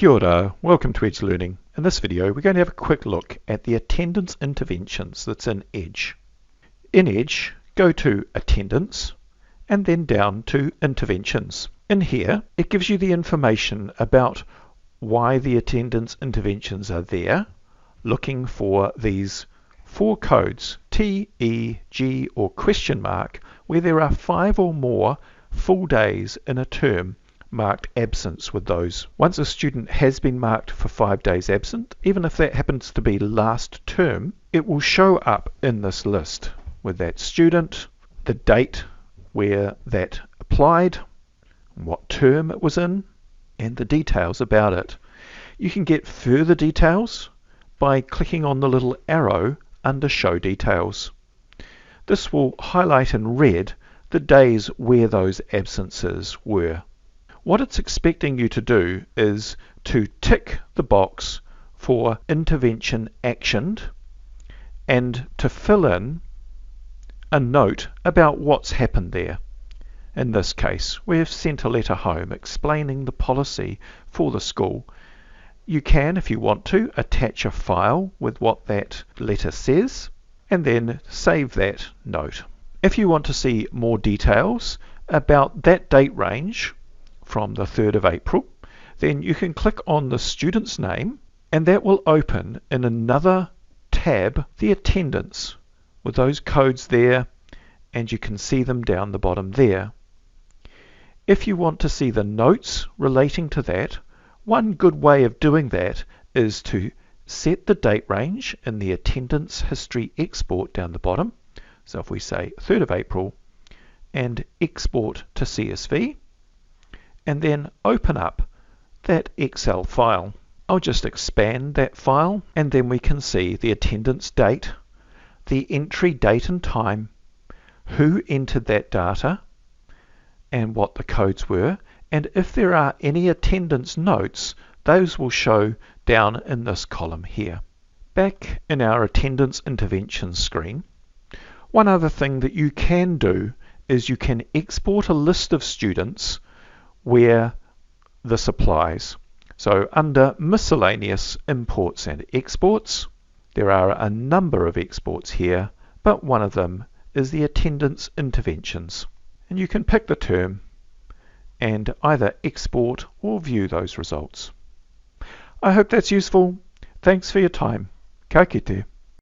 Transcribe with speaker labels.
Speaker 1: Kia ora, welcome to Edge Learning. In this video we're going to have a quick look at the attendance interventions that's in Edge. In Edge, go to Attendance and then down to Interventions. In here it gives you the information about why the attendance interventions are there, looking for these four codes T, E, G or question mark where there are 5 or more full days in a term marked absence with those. Once a student has been marked for 5 days absent, even if that happens to be last term, it will show up in this list with that student, the date where that applied, what term it was in, and the details about it. You can get further details by clicking on the little arrow under Show Details. This will highlight in red the days where those absences were. What it's expecting you to do is to tick the box for intervention actioned and to fill in a note about what's happened there. In this case, we've sent a letter home explaining the policy for the school. You can, if you want to, attach a file with what that letter says and then save that note. If you want to see more details about that date range from the 3rd of April, then you can click on the student's name and that will open in another tab the attendance with those codes there, and you can see them down the bottom there. If you want to see the notes relating to that, one good way of doing that is to set the date range in the attendance history export down the bottom. So if we say 3rd of April and export to CSV, and then open up that Excel file. I'll just expand that file and then we can see the attendance date, the entry date and time, who entered that data and what the codes were, and if there are any attendance notes, those will show down in this column here. Back in our attendance intervention screen, one other thing that you can do is you can export a list of students where this applies. So under miscellaneous imports and exports, there are a number of exports here, but one of them is the attendance interventions. And you can pick the term and either export or view those results. I hope that's useful. Thanks for your time. Ka kite.